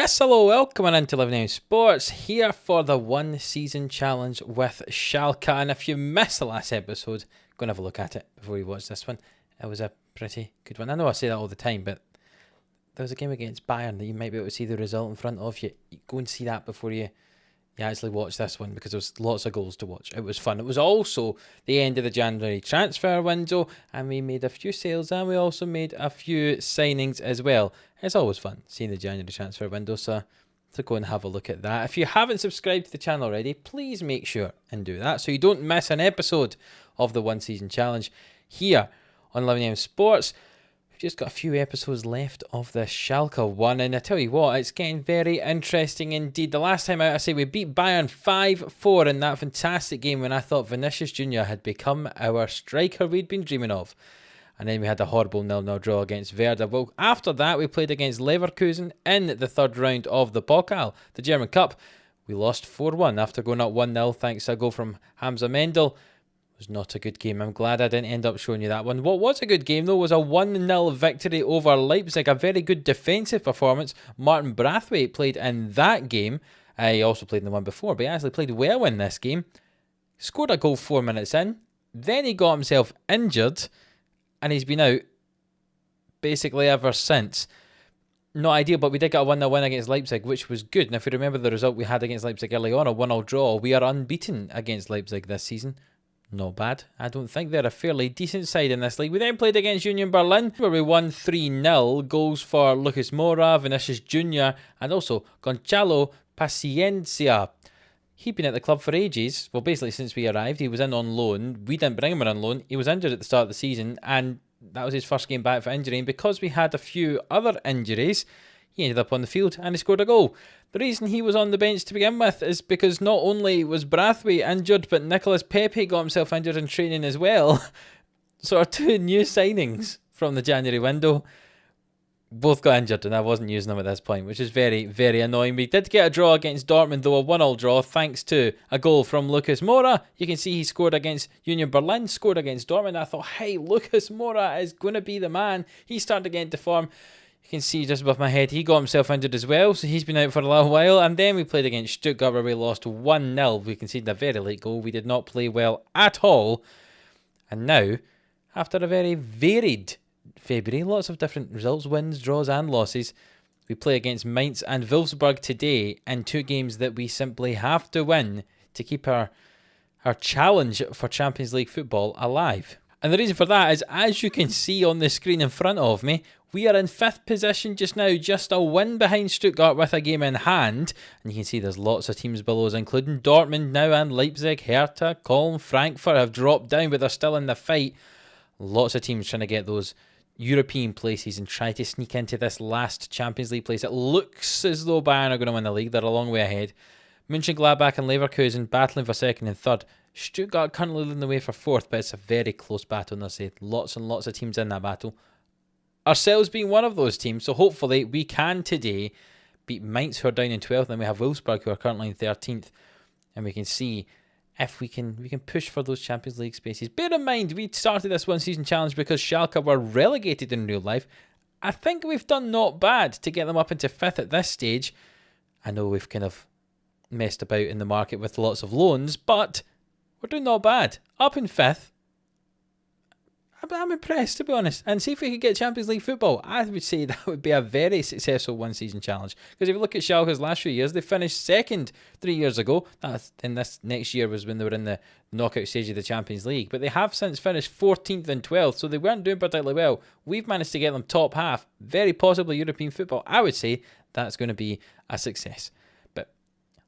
Yes, hello, welcome on into Live Now Sports, here for the one season challenge with Schalke. And if you missed the last episode, go and have a look at it before you watch this one. It was a pretty good one. I know I say that all the time, but there was a game against Bayern that you might be able to see the result in front of you. Go and see that before you actually watch this one, because there was lots of goals to watch. It was fun. It was also the end of the January transfer window, and we made a few sales, and we also made a few signings as well. It's always fun seeing the January transfer window, so go and have a look at that. If you haven't subscribed to the channel already, please make sure and do that so you don't miss an episode of the one season challenge here on Live Now Sports. Just got a few episodes left of the Schalke one, and I tell you what, it's getting very interesting indeed. The last time out, I say we beat Bayern 5-4 in that fantastic game when I thought Vinicius Jr. had become our striker we'd been dreaming of. And then we had a horrible 0-0 draw against Werder. Well, after that, we played against Leverkusen in the third round of the Pokal, the German Cup. We lost 4-1 after going up 1-0 thanks to a goal from Hamza Mendel. Was not a good game. I'm glad I didn't end up showing you that one. What was a good game though was a 1-0 victory over Leipzig. A very good defensive performance. Martin Braithwaite played in that game. He also played in the one before, but he actually played well in this game. Scored a goal 4 minutes in. Then he got himself injured, and he's been out basically ever since. Not ideal, but we did get a 1-0 win against Leipzig, which was good. And if you remember the result we had against Leipzig early on, a 1-0 draw, we are unbeaten against Leipzig this season. Not bad. I don't think they're a fairly decent side in this league. We then played against Union Berlin, where we won 3-0. Goals for Lucas Moura, Vinicius Jr. and also Gonçalo Paciencia. He'd been at the club for ages. Well, basically since we arrived. He was in on loan. We didn't bring him in on loan. He was injured at the start of the season, and that was his first game back for injury. And because we had a few other injuries, he ended up on the field and he scored a goal. The reason he was on the bench to begin with is because not only was Braithwaite injured, but Nicolas Pepe got himself injured in training as well. So our two new signings from the January window both got injured, and I wasn't using them at this point, which is very, very annoying. We did get a draw against Dortmund, though, a 1-1 draw, thanks to a goal from Lucas Moura. You can see he scored against Union Berlin, scored against Dortmund. I thought, hey, Lucas Moura is going to be the man. He's starting to get into form. You can see just above my head, he got himself injured as well, so he's been out for a little while. And then we played against Stuttgart, where we lost 1-0. We conceded a very late goal. We did not play well at all. And now, after a very varied February, lots of different results, wins, draws and losses, we play against Mainz and Wolfsburg today in two games that we simply have to win to keep our challenge for Champions League football alive. And the reason for that is, as you can see on the screen in front of me, we are in 5th position just now, just a win behind Stuttgart with a game in hand. And you can see there's lots of teams below us, including Dortmund now and Leipzig, Hertha, Köln, Frankfurt have dropped down, but they're still in the fight. Lots of teams trying to get those European places and try to sneak into this last Champions League place. It looks as though Bayern are going to win the league. They're a long way ahead. Mönchengladbach and Leverkusen battling for 2nd and 3rd. Stuttgart currently leading the way for 4th, but it's a very close battle, and I say lots and lots of teams in that battle. Ourselves being one of those teams, so hopefully we can today beat Mainz, who are down in 12th, and then we have Wolfsburg, who are currently in 13th, and we can see if we can push for those Champions League spaces. Bear in mind, we started this one season challenge because Schalke were relegated in real life. I think we've done not bad to get them up into 5th at this stage. I know we've kind of messed about in the market with lots of loans, but we're doing not bad. Up in 5th. I'm impressed, to be honest. And see if we could get Champions League football. I would say that would be a very successful one-season challenge. Because if you look at Schalke's last few years, they finished 2nd 3 years ago. And this next year was when they were in the knockout stage of the Champions League. But they have since finished 14th and 12th, so they weren't doing particularly well. We've managed to get them top half, very possibly European football. I would say that's going to be a success. But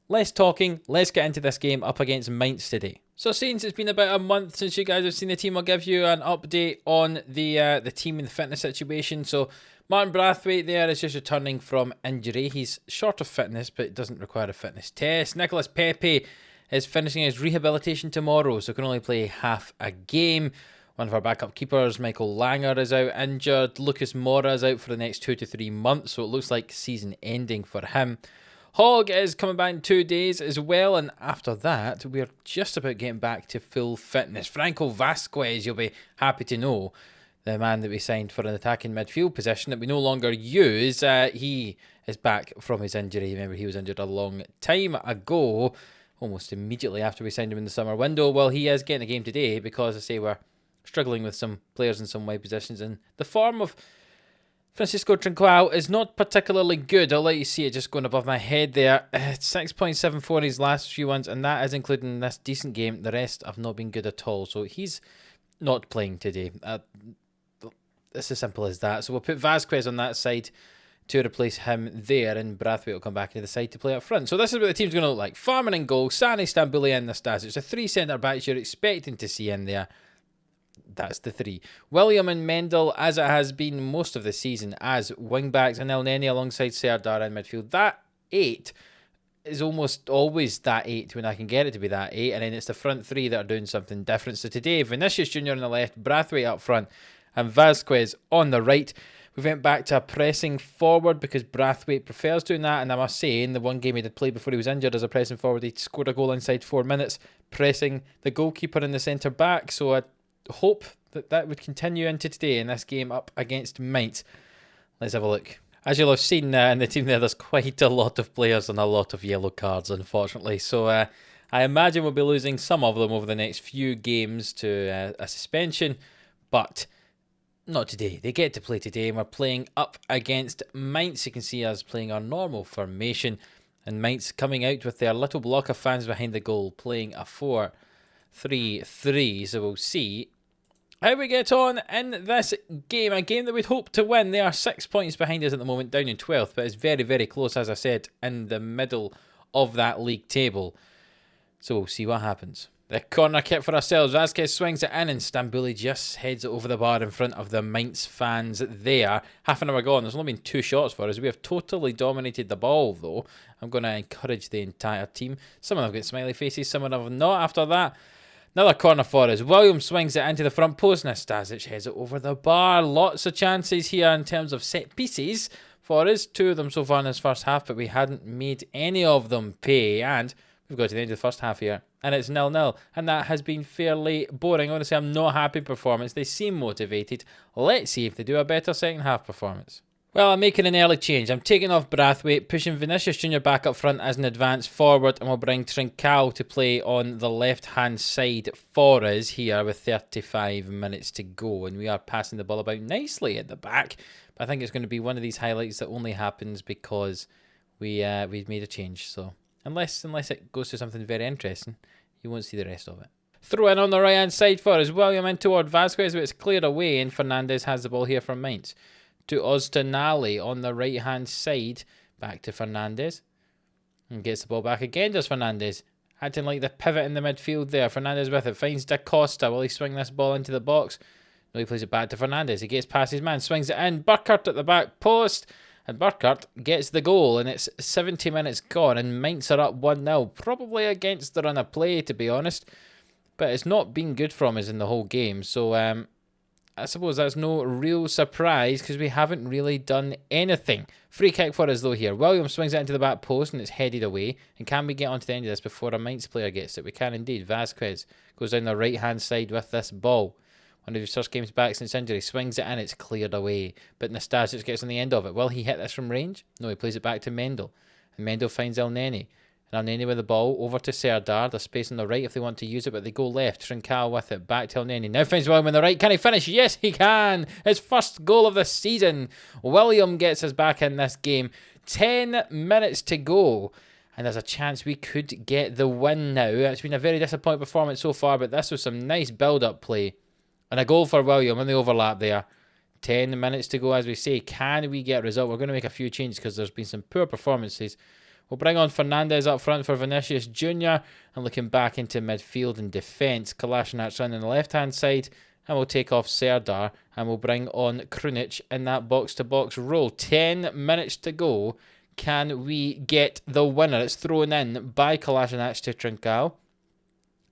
less talking, let's get into this game up against Mainz today. So since it's been about a month since you guys have seen the team, I'll give you an update on the team and the fitness situation. So Martin Braithwaite there is just returning from injury. He's short of fitness, but doesn't require a fitness test. Nicolas Pepe is finishing his rehabilitation tomorrow, so can only play half a game. One of our backup keepers, Michael Langer, is out injured. Lucas Moura is out for the next 2 to 3 months, so it looks like season ending for him. Hogg is coming back in 2 days as well, and after that, we're just about getting back to full fitness. Franco Vasquez, you'll be happy to know, the man that we signed for an attacking midfield position that we no longer use. He is back from his injury. Remember, he was injured a long time ago, almost immediately after we signed him in the summer window. Well, he is getting a game today because, I say, we're struggling with some players in some wide positions, and the form of Francisco Trincao is not particularly good. I'll let you see it just going above my head there. 6.74 in his last few ones, and that is including this decent game. The rest have not been good at all, so he's not playing today. It's as simple as that. So we'll put Vasquez on that side to replace him there, and Brathwaite will come back into the side to play up front. So this is what the team's going to look like. Farman in goal, Sane, Stambouli and Nastasic. It's the three centre-backs you're expecting to see in there. That's the three. William and Mendel, as it has been most of the season, as wing-backs, and El Neni alongside Serdar in midfield. That 8 is almost always that 8 when I can get it to be that 8, and then it's the front three that are doing something different. So today, Vinicius Jr. on the left, Brathwaite up front, and Vasquez on the right. We went back to a pressing forward because Brathwaite prefers doing that, and I must say, in the one game he did play before he was injured as a pressing forward, he scored a goal inside 4 minutes, pressing the goalkeeper in the centre-back. So I hope that would continue into today in this game up against Mainz. Let's have a look. As you'll have seen in the team there's quite a lot of players and a lot of yellow cards, unfortunately. So I imagine we'll be losing some of them over the next few games to a suspension, but not today. They get to play today, and we're playing up against Mainz. You can see us playing our normal formation, and Mainz coming out with their little block of fans behind the goal, playing a 4-3-3. So we'll see how we get on in this game, a game that we'd hope to win. They are 6 points behind us at the moment, down in 12th, but it's very, very close, as I said, in the middle of that league table. So we'll see what happens. The corner kick for ourselves. Vasquez swings it in, and Stambouli just heads it over the bar in front of the Mainz fans there. Half an hour gone. There's only been 2 shots for us. We have totally dominated the ball, though. I'm going to encourage the entire team. Some of them have got smiley faces, some of them have not. After that, another corner for us. Williams swings it into the front post. Nastasic heads it over the bar. Lots of chances here in terms of set pieces for us. 2 of them so far in this first half, but we hadn't made any of them pay. And we've got to the end of the first half here, and it's 0-0, and that has been fairly boring. Honestly, I'm not happy with performance. They seem motivated. Let's see if they do a better second half performance. Well, I'm making an early change. I'm taking off Brathwaite, pushing Vinicius Jr. back up front as an advance forward, and we'll bring Trincao to play on the left-hand side for us here with 35 minutes to go, and we are passing the ball about nicely at the back. But I think it's going to be one of these highlights that only happens because we've made a change. So unless it goes to something very interesting, you won't see the rest of it. Throw in on the right-hand side for us. William in toward Vasquez, but it's cleared away, and Fernandez has the ball here from Mainz. To Oztonali on the right-hand side. Back to Fernandez. And gets the ball back again, does Fernandez. Acting like the pivot in the midfield there. Fernandez with it. Finds Da Costa. Will he swing this ball into the box? No, he plays it back to Fernandez. He gets past his man. Swings it in. Burkhardt at the back post. And Burkhardt gets the goal. And it's 70 minutes gone. And Mainz are up 1-0. Probably against the run of play, to be honest. But it's not been good from us in the whole game. So, I suppose that's no real surprise because we haven't really done anything. Free kick for us though here. Williams swings it into the back post and it's headed away. And can we get onto the end of this before a Mainz player gets it? We can indeed. Vasquez goes down the right hand side with this ball. One of his first games back since injury. Swings it in, it's cleared away. But Nastasic gets on the end of it. Will he hit this from range? No, he plays it back to Mendel. And Mendel finds El Neni. And El Neni with the ball over to Serdar. There's space on the right if they want to use it, but they go left. Trincao with it. Back to El Neni. Now finds William on the right. Can he finish? Yes, he can. His first goal of the season. William gets us back in this game. 10 minutes to go. And there's a chance we could get the win now. It's been a very disappointing performance so far, but this was some nice build-up play. And a goal for William in the overlap there. 10 minutes to go, as we say. Can we get a result? We're going to make a few changes because there's been some poor performances. We'll bring on Fernandez up front for Vinicius Jr. And looking back into midfield and defence. Kolasinac on the left-hand side. And we'll take off Serdar. And we'll bring on Krunic in that box-to-box role. 10 minutes to go. Can we get the winner? It's thrown in by Kolasinac to Trincao.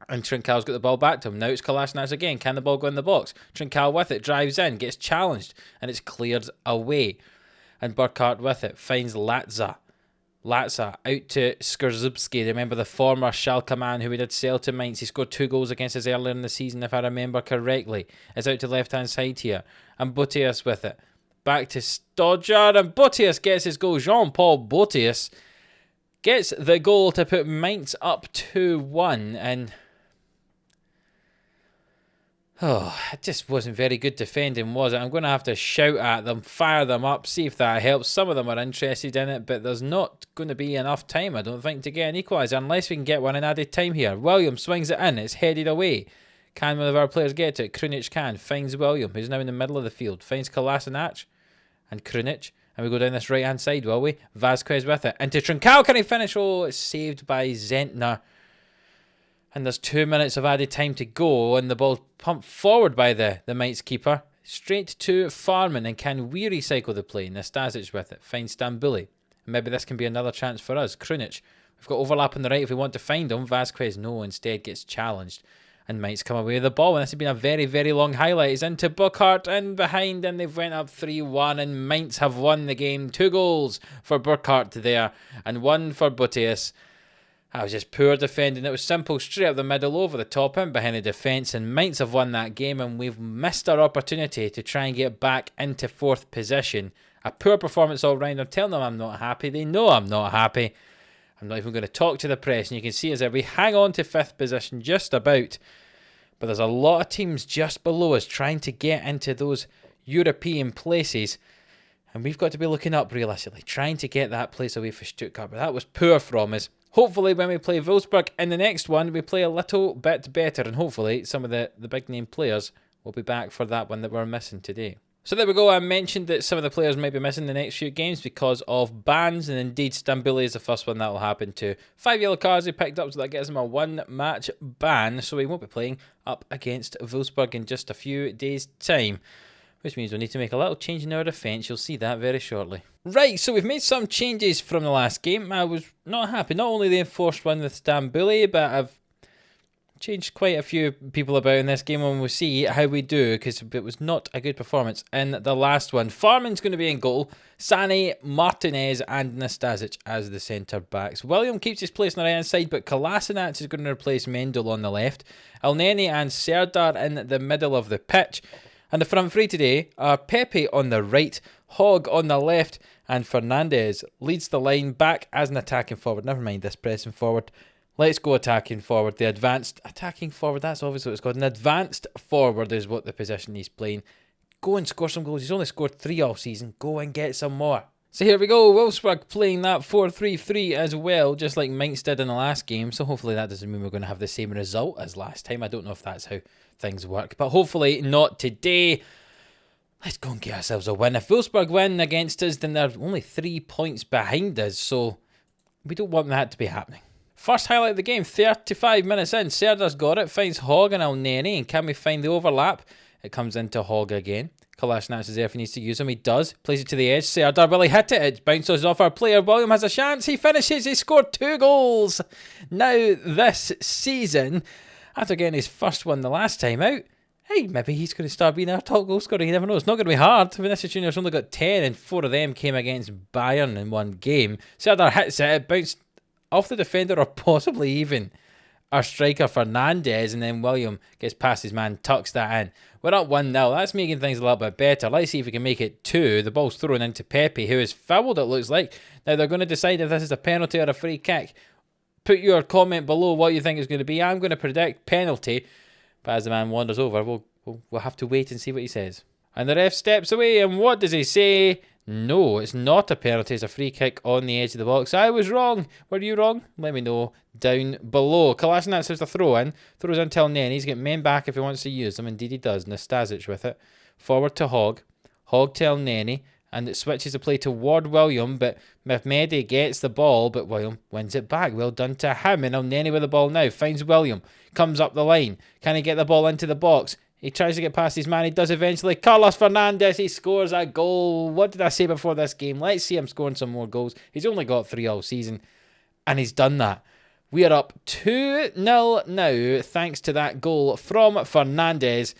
And Trincao's got the ball back to him. Now it's Kolasinac again. Can the ball go in the box? Trincao with it. Drives in. Gets challenged. And it's cleared away. And Burkhardt with it. Finds Latza. Latza out to Skurzybski. Remember the former Schalke man who we did sell to Mainz. He scored 2 goals against us earlier in the season, if I remember correctly. It's out to the left-hand side here. And Boutius with it. Back to Stodger. And Boutius gets his goal. Jean-Paul Boutius gets the goal to put Mainz up 2-1. And it just wasn't very good defending, was it? I'm going to have to shout at them, fire them up, see if that helps. Some of them are interested in it, but there's not going to be enough time, I don't think, to get an equaliser unless we can get one in added time here. William swings it in. It's headed away. Can one of our players get to it? Krunic can. Finds William, who's now in the middle of the field. Finds Kolasinac and Krunic. And we go down this right-hand side, will we? Vasquez with it. Into Trincao. Can he finish? Oh, it's saved by Zentner. And there's 2 minutes of added time to go, and the ball's pumped forward by the Mainz keeper. Straight to Farman, and can we recycle the play? Nastasic with it. Finds Stambuli. Maybe this can be another chance for us. Krunic. We've got overlap on the right if we want to find him. Vasquez, no, instead gets challenged. And Mainz come away with the ball, and this has been a very, very long highlight. He's into Burkhardt, in behind, and they've went up 3-1, and Mainz have won the game. 2 goals for Burkhardt there, and 1 for Boutius. That was just poor defending. It was simple, straight up the middle, over the top, in behind the defence, and Mainz have won that game, and we've missed our opportunity to try and get back into 4th position. A poor performance all round. I'm telling them I'm not happy. They know I'm not happy. I'm not even going to talk to the press, and you can see as if we hang on to 5th position just about, but there's a lot of teams just below us trying to get into those European places, and we've got to be looking up realistically, trying to get that place away for Stuttgart. But that was poor from us. Hopefully when we play Wolfsburg in the next one, we play a little bit better, and hopefully some of the big name players will be back for that one that we're missing today. So there we go. I mentioned that some of the players might be missing the next few games because of bans, and indeed Stambuli is the first one that will happen to. 5 yellow cards he picked up, so that gets him a 1-match ban, so he won't be playing up against Wolfsburg in just a few days' time. Which means we'll need to make a little change in our defence. You'll see that very shortly. Right, so we've made some changes from the last game. I was not happy. Not only the enforced one with Stambuli, but I've changed quite a few people about in this game, and we'll see how we do, because it was not a good performance in the last one. Farman's going to be in goal. Sane, Martinez and Nastasic as the centre-backs. William keeps his place on the right-hand side, but Kolasinac is going to replace Mendel on the left. Elneny and Serdar in the middle of the pitch. And the front three today are Pepe on the right, Hogg on the left, and Fernandez leads the line back as an attacking forward. Never mind this pressing forward. Let's go attacking forward. The advanced attacking forward, that's obviously what it's called. An advanced forward is what the position he's playing. Go and score some goals. He's only scored 3 all season. Go and get some more. So here we go. Wolfsburg playing that 4-3-3 as well, just like Mainz did in the last game. So hopefully that doesn't mean we're going to have the same result as last time. I don't know if that's how things work, but hopefully not today. Let's go and get ourselves a win. If Wolfsburg win against us, then they're only 3 points behind us, so we don't want that to be happening. First highlight of the game, 35 minutes in. Serdar's got it, finds Hogg and Elneny, and can we find the overlap? It comes into Hogg again. Kolasinac is there if he needs to use him. He does. Plays it to the edge. Serdar, will he hit it? It bounces off our player. William has a chance. He finishes. He scored 2 goals. Now this season, after getting his first one the last time out, hey, maybe he's going to start being our top goal scorer. You never know. It's not going to be hard. Vinicius Junior's only got 10, and 4 of them came against Bayern in one game. Serdar hits it. It bounced off the defender, or possibly even our striker Fernandez, and then William gets past his man, tucks that in. We're up 1-0. That's making things a little bit better. Let's see if we can make it 2. The ball's thrown into Pepe, who is fouled, it looks like. Now they're going to decide if this is a penalty or a free kick. Put your comment below what you think it's going to be. I'm going to predict penalty, but as the man wanders over, we'll have to wait and see what he says. And the ref steps away, and what does he say? No, it's not a penalty. It's a free kick on the edge of the box. I was wrong. Were you wrong? Let me know down below. Kolasinac has the throw in. Throws in till Nen. He's got men back if he wants to use them. Indeed he does. Nastasic with it. Forward to Hogg. Hogg to Elneny. And it switches the play toward William, but Mehmedi gets the ball, but William wins it back. Well done to him. And Elneny with the ball now. Finds William. Comes up the line. Can he get the ball into the box? He tries to get past his man. He does eventually. Carlos Fernandez, he scores a goal. What did I say before this game? Let's see him scoring some more goals. He's only got 3 all season, and he's done that. We are up 2-0 now, thanks to that goal from Fernandez.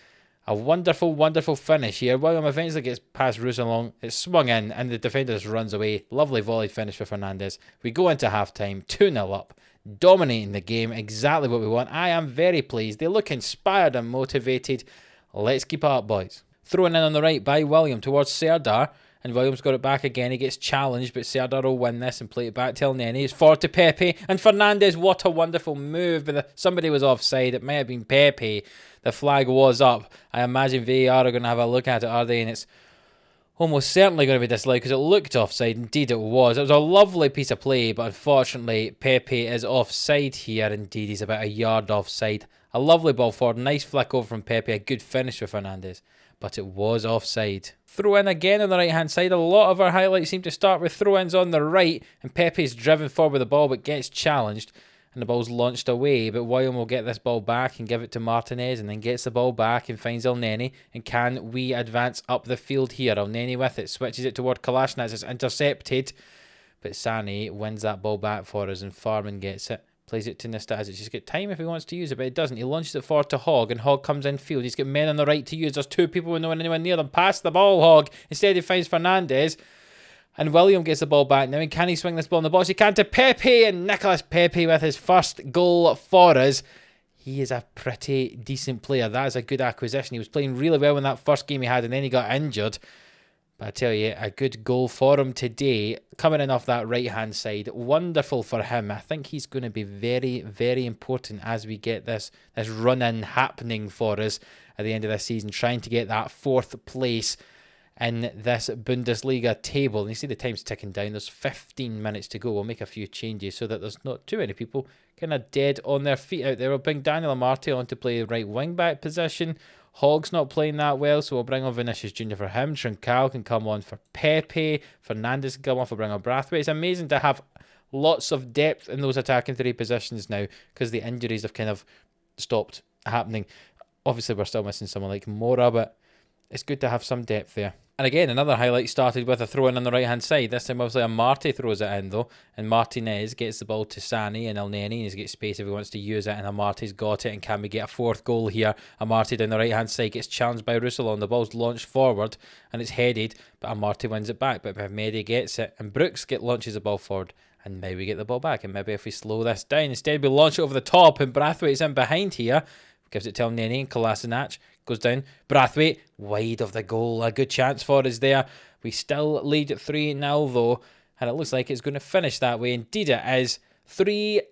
A wonderful, wonderful finish here. William eventually gets past Roussillon. It's swung in and the defender just runs away. Lovely volleyed finish for Fernandes. We go into half-time, 2-0 up. Dominating the game, exactly what we want. I am very pleased. They look inspired and motivated. Let's keep it up, boys. Thrown in on the right by William towards Serdar. And Williams got it back again. He gets challenged, but Serdar will win this and play it back to El Neni. It's forward to Pepe. And Fernandes, what a wonderful move. But somebody was offside. It might have been Pepe. The flag was up. I imagine VAR are going to have a look at it, are they? And it's almost certainly going to be disallowed because it looked offside. Indeed it was. It was a lovely piece of play, but unfortunately Pepe is offside here. Indeed, he's about a yard offside. A lovely ball forward. Nice flick over from Pepe. A good finish for Fernandes. But it was offside. Throw in again on the right hand side. A lot of our highlights seem to start with throw-ins on the right, and Pepe's driven forward with the ball but gets challenged and the ball's launched away. But William will get this ball back and give it to Martinez, and then gets the ball back and finds El Neni. And can we advance up the field here? El Neni with it, switches it toward Kolasinac. It's intercepted, but Sani wins that ball back for us, and Farman gets it. Plays it to Nastasic. He's got time if he wants to use it, but he doesn't. He launches it forward to Hogg, and Hogg comes in field. He's got men on the right to use. There's two people with no one anywhere near them. Pass the ball, Hogg. Instead, he finds Fernandes, and William gets the ball back now. And can he swing this ball in the box? He can to Pepe, and Nicolas Pepe with his first goal for us. He is a pretty decent player. That is a good acquisition. He was playing really well in that first game he had, and then he got injured. I tell you, a good goal for him today, coming in off that right-hand side. Wonderful for him. I think he's going to be very, very important as we get this run-in happening for us at the end of this season, trying to get that 4th place in this Bundesliga table. And you see the time's ticking down. There's 15 minutes to go. We'll make a few changes so that there's not too many people kind of dead on their feet out there. We'll bring Daniel Amarte on to play the right wing-back position. Hogg's not playing that well, so we'll bring on Vinicius Jr. for him. Trincao can come on for Pepe. Fernandes can come on for bring on Brathwaite. It's amazing to have lots of depth in those attacking 3 positions now because the injuries have kind of stopped happening. Obviously, we're still missing someone like Mora, but it's good to have some depth there. And again, another highlight started with a throw-in on the right-hand side. This time, obviously, Amarte throws it in, though. And Martinez gets the ball to Sani and El Neni. He's got space if he wants to use it. And Amarte's got it. And can we get a 4th goal here? Amarte down the right-hand side gets challenged by Roussillon. The ball's launched forward and it's headed. But Amarte wins it back. But Mehdi gets it. And Brooks launches the ball forward. And now we get the ball back. And maybe if we slow this down, instead we launch it over the top. And Brathwaite's in behind here. Gives it to El Neni and Kolasinac. Goes down. Brathwaite, wide of the goal. A good chance for us there. We still lead at 3-0 though. And it looks like it's going to finish that way. Indeed it is. 3-0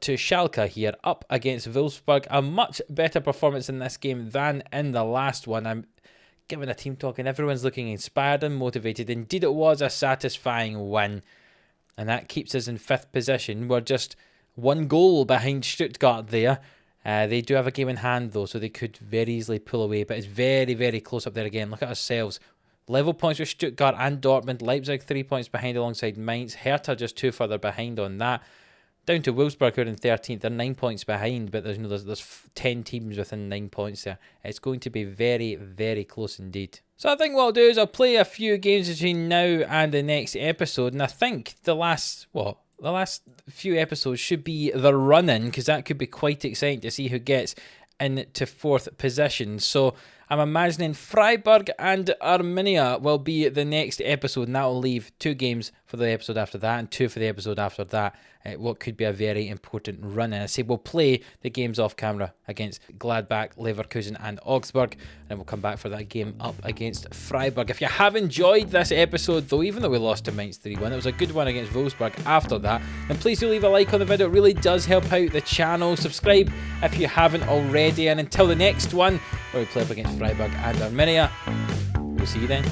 to Schalke here, up against Wolfsburg. A much better performance in this game than in the last one. I'm giving a team talk and everyone's looking inspired and motivated. Indeed it was a satisfying win. And that keeps us in 5th position. We're just 1 goal behind Stuttgart there. They do have a game in hand though, so they could very easily pull away, but it's very, very close up there again. Look at ourselves. Level points with Stuttgart and Dortmund. Leipzig 3 points behind alongside Mainz. Hertha just 2 further behind on that. Down to Wolfsburg, who are in 13th. They're 9 points behind, but there's 10 teams within 9 points there. It's going to be very, very close indeed. So I think what I'll do is I'll play a few games between now and the next episode, and I think the last few episodes should be the run-in, because that could be quite exciting to see who gets into 4th position. So I'm imagining Freiburg and Arminia will be the next episode, and that will leave 2 games for the episode after that and 2 for the episode after that. What could be a very important run-in. I say we'll play the games off camera against Gladbach, Leverkusen and Augsburg, and then we'll come back for that game up against Freiburg. If you have enjoyed this episode though, even though we lost to Mainz 3-1, it was a good one against Wolfsburg after that, then please do leave a like on the video. It really does help out the channel. Subscribe if you haven't already, and until the next one where we play up against Freiburg and Arminia, we'll see you then.